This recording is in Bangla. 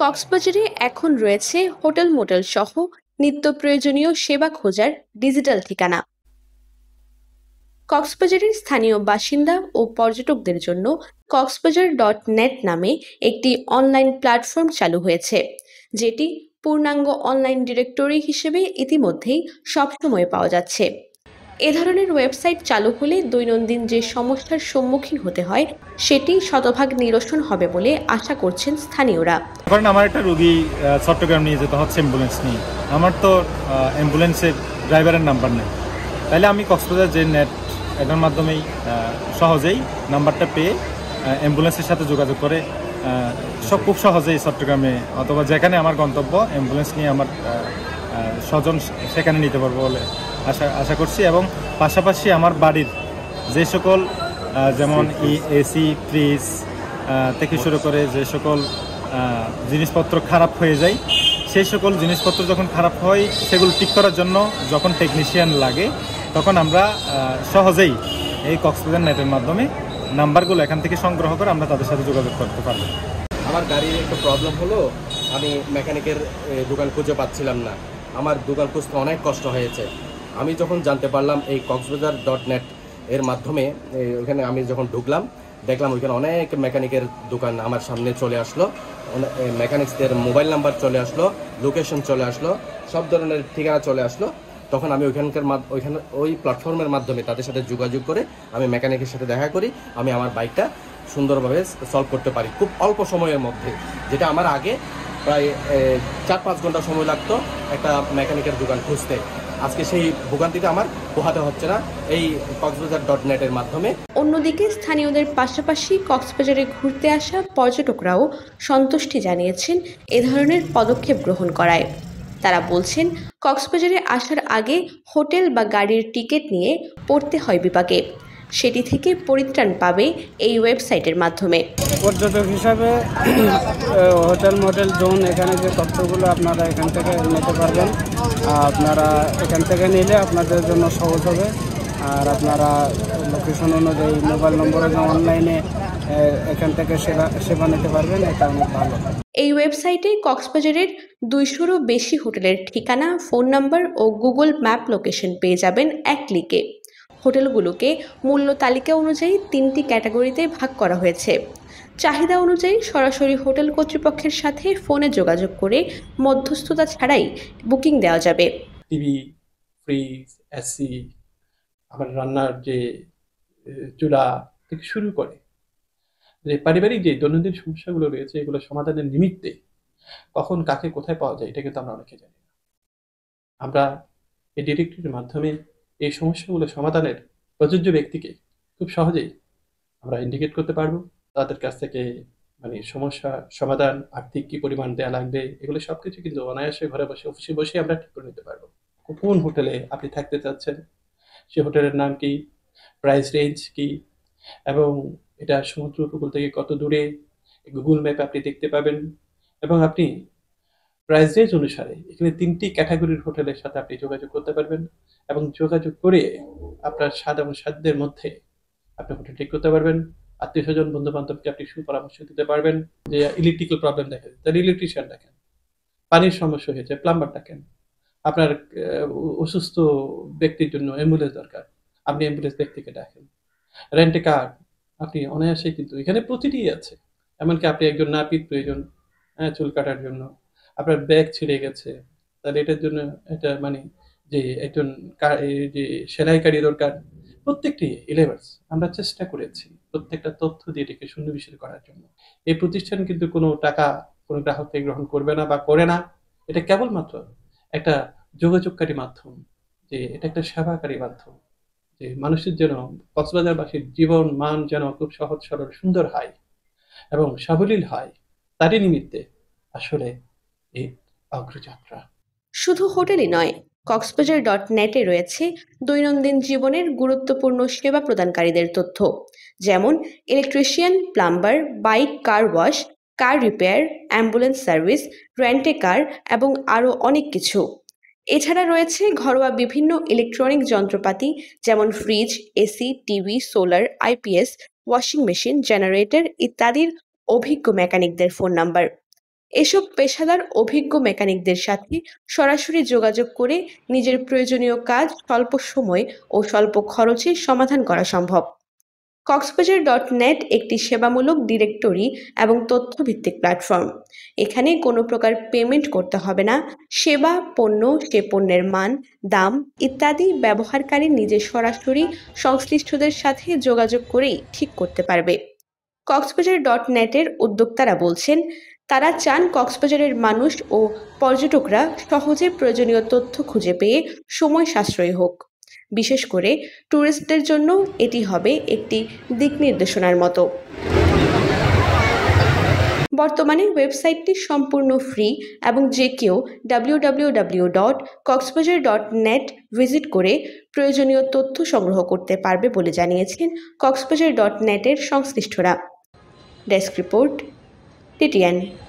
কক্সবাজারে এখন রয়েছে হোটেল মোটেল সহ নিত্য প্রয়োজনীয় সেবা খোঁজার ডিজিটাল ঠিকানা। কক্সবাজারের স্থানীয় বাসিন্দা ও পর্যটকদের জন্য কক্সবাজার.net নামে একটি অনলাইন প্ল্যাটফর্ম চালু হয়েছে, যেটি পূর্ণাঙ্গ অনলাইন ডিরেক্টরি হিসেবে ইতিমধ্যেই সবসময় পাওয়া যাচ্ছে। এ ধরনের ওয়েবসাইট চালু হলে দৈনন্দিন যে সমস্যার সম্মুখীন হতে হয় সেটি শতভাগ নিরসন হবে বলে আশা করছেন স্থানীয়রা। কারণ আমার একটা রোগী চট্টগ্রাম নিয়ে যেতে হচ্ছে অ্যাম্বুলেন্স নিয়ে, আমার তো অ্যাম্বুলেন্সের ড্রাইভারের নাম্বার নেই, তাহলে আমি কক্সবাজার যে নেট এটার মাধ্যমেই সহজেই নাম্বারটা পেয়ে অ্যাম্বুলেন্সের সাথে যোগাযোগ করে খুব সহজেই চট্টগ্রামে অথবা যেখানে আমার গন্তব্য অ্যাম্বুলেন্স নিয়ে আমার স্বজন সেখানে নিতে পারবো বলে আশা করছি। এবং পাশাপাশি আমার বাড়ির যে সকল যেমন এসি ফ্রিজ থেকে শুরু করে যে সকল জিনিসপত্র খারাপ হয়ে যায়, সেই সকল জিনিসপত্র যখন খারাপ হয় সেগুলো ঠিক করার জন্য যখন টেকনিশিয়ান লাগে তখন আমরা সহজেই এই কক্সবাজার নেটের মাধ্যমে নাম্বারগুলো এখান থেকে সংগ্রহ করে আমরা তাদের সাথে যোগাযোগ করতে পারবো। আমার গাড়ির একটু প্রবলেম হলো, আমি মেকানিকের দোকান খুঁজে পাচ্ছিলাম না, আমার দোকান খুঁজতে অনেক কষ্ট হয়েছে। আমি যখন জানতে পারলাম এই কক্সবাজার.net এর মাধ্যমে, ওইখানে আমি যখন ঢুকলাম দেখলাম ওইখানে অনেক মেকানিকের দোকান আমার সামনে চলে আসলো, মেকানিক্সদের মোবাইল নাম্বার চলে আসলো, লোকেশন চলে আসলো, সব ধরনের ঠিকানা চলে আসলো। তখন আমি ওই প্ল্যাটফর্মের মাধ্যমে তাদের সাথে যোগাযোগ করে আমি মেকানিকের সাথে দেখা করি, আমি আমার বাইকটা সুন্দরভাবে সলভ করতে পারি খুব অল্প সময়ের মধ্যে, যেটা আমার আগে প্রায় 4-5 ঘন্টা সময় লাগতো একটা মেকানিকের দোকান খুঁজতে। আজকে সেই ভোগান্তিটা আমার পোহাতে হচ্ছে না এই কক্সবাজার.net এর মাধ্যমে। অন্যদিকে স্থানীয়দের পাশাপাশি কক্সবাজারে ঘুরতে আসা পর্যটকরাও সন্তুষ্টি জানিয়েছেন এ ধরনের পদক্ষেপ গ্রহণ করায়। তারা বলছেন, কক্সবাজারে আসার আগে হোটেল বা গাড়ির টিকিট নিয়ে পড়তে হয় বিপাকে, সেটি থেকে পরিত্রাণ পাবে এই ওয়েবসাইটের মাধ্যমে। পর্যটক হিসাবে হোটেল মোটেল জোন, এখানে যে তথ্যগুলো আপনারা এখান থেকে নিতে পারবেন, আপনারা এখান থেকে নিলে আপনাদের জন্য সহজ হবে। আর আপনারা লোকেশন অনুযায়ী মোবাইল নম্বরে অনলাইনে এখান থেকে সেবা নিতে পারবেন, এটা অনেক ভালো। এই ওয়েবসাইটে কক্সবাজারের 200-রও বেশি হোটেলের ঠিকানা, ফোন নাম্বার ও গুগল ম্যাপ লোকেশন পেয়ে যাবেন এক ক্লিকে। হোটেলগুলোকে মূল্য তালিকা অনুযায়ী 3টি ক্যাটাগরিতে ভাগ করা হয়েছে। চাহিদা অনুযায়ী সরাসরি হোটেল কর্তৃপক্ষের সাথে ফোনে যোগাযোগ করে মধ্যস্থতা ছাড়াই বুকিং দেওয়া যাবে। টিভি, ফ্রিজ, এসি, আবার রান্নার যে চুলা থেকে শুরু করে যে পারিবারিক যে দৈনন্দিন সমস্যাগুলো রয়েছে, এগুলো সমাধানের নিমিত্তে কখন কাকে কোথায় পাওয়া যায় এটা কিন্তু আমরা অনেকে জানি না। আমরা এই ডিরেক্টরির মাধ্যমে এই সমস্যাগুলো সমাধানের প্রযোজ্য ব্যক্তিকে খুব সহজেই আমরা ইন্ডিকেট করতে পারবো। তাদের কাছ থেকে মানে সমস্যা সমাধান, আর্থিক কি পরিমাণ দেওয়া লাগবে, এগুলো সবকিছু কিন্তু অনায়াসে ঘরে বসে অফিসে বসে আমরা ঠিক করে নিতে পারবো। কোন হোটেলে আপনি থাকতে চাচ্ছেন, সে হোটেলের নাম কি, প্রাইস রেঞ্জ কি, এবং এটা সমুদ্র উপকূল থেকে কত দূরে, গুগল ম্যাপে আপনি দেখতে পাবেন। এবং আপনি প্রাইস রেঞ্জ অনুসারে এখানে 3টি ক্যাটাগরির হোটেলের সাথে আপনি যোগাযোগ করতে পারবেন, এবং যোগাযোগ করে আপনার স্বাদ এবং সাধ্যের মধ্যে আপনি হোটেল ঠিক করতে পারবেন। আত্মীয় স্বজন বন্ধু বান্ধবকে আপনি সুপরামর্শ দিতে পারবেন। যে ইলেকট্রিক্যাল প্রবলেম দেখা যায়, তাহলে ইলেকট্রিশিয়ান ডাকেন, পানির সমস্যা হয়েছে প্লাম্বার ডাকেন, আপনার অসুস্থ ব্যক্তির জন্য অ্যাম্বুলেন্স দরকার, আপনি অ্যাম্বুলেন্স ব্যক্তিকে ডাকেন, রেন্টে কার, আপনি অনায়াসে কিন্তু এখানে প্রতিটি আছে। এমনকি আপনি একজন নাপিত প্রয়োজন, চুল কাটার জন্য, আপনার ব্যাগ ছিঁড়ে গেছে, তাহলে এটার জন্য এটা মানে যে একজন যে সেলাইকারী দরকার, প্রত্যেকটি এলেভার্স আমরা চেষ্টা করেছি প্রত্যেকটা তথ্য দিয়ে এটাকে সুনির্দিষ্ট করার জন্য। এই প্রতিষ্ঠান কিন্তু কোনো টাকা কোনো গ্রাহক থেকে গ্রহণ করবে না বা করে না, এটা কেবলমাত্র একটা যোগাযোগকারী মাধ্যম, যে এটা একটা সেবাকারী মাধ্যম, যে মানুষের যেন কক্সবাজারবাসীর জীবন মান যেন খুব সহজ সরল সুন্দর হয় এবং সাবলীল হয়, তারই নিমিত্তে আসলে এই অগ্রযাত্রা। শুধু হোটেলই নয়, কক্সবাজার.net-এ রয়েছে দৈনন্দিন জীবনের গুরুত্বপূর্ণ সেবা প্রদানকারীদের তথ্য, যেমন electrician, plumber, bike car wash, car repair, ambulance service, রেন্টে কার এবং আরও অনেক কিছু। এছাড়া রয়েছে ঘরোয়া বিভিন্ন ইলেকট্রনিক যন্ত্রপাতি, যেমন fridge, AC, TV, solar, IPS, washing machine, generator ইত্যাদির অভিজ্ঞ মেকানিকদের ফোন নাম্বার। এসব পেশাদার অভিজ্ঞ মেকানিকদের সাথে সরাসরি যোগাযোগ করে নিজের প্রয়োজনীয় কাজ স্বল্প সময় ও স্বল্প খরচে সমাধান করা সম্ভব। কক্সবাজার.net একটি সেবামূলক ডিরেক্টরি এবং তথ্যভিত্তিক প্ল্যাটফর্ম। এখানে কোনো প্রকার পেমেন্ট করতে হবে না। সেবা, পণ্য, সে পণ্যের মান, দাম ইত্যাদি ব্যবহারকারী নিজে সরাসরি সংশ্লিষ্টদের সাথে যোগাযোগ করেই ঠিক করতে পারবে। কক্সবাজার.net এর উদ্যোক্তারা বলছেন, তারা চান কক্সবাজারের মানুষ ও পর্যটকরা সহজে প্রয়োজনীয় তথ্য খুঁজে পেয়ে সময় সাশ্রয়ী হোক। বিশেষ করে ট্যুরিস্টদের জন্য এটি হবে একটি দিক নির্দেশনার মতো। বর্তমানে ওয়েবসাইটটি সম্পূর্ণ ফ্রি এবং যে কেউ www.coxbajar.net ভিজিট করে প্রয়োজনীয় তথ্য সংগ্রহ করতে পারবে বলে জানিয়েছেন কক্সবাজার.net এর সংশ্লিষ্টরা। Desk report, TTN।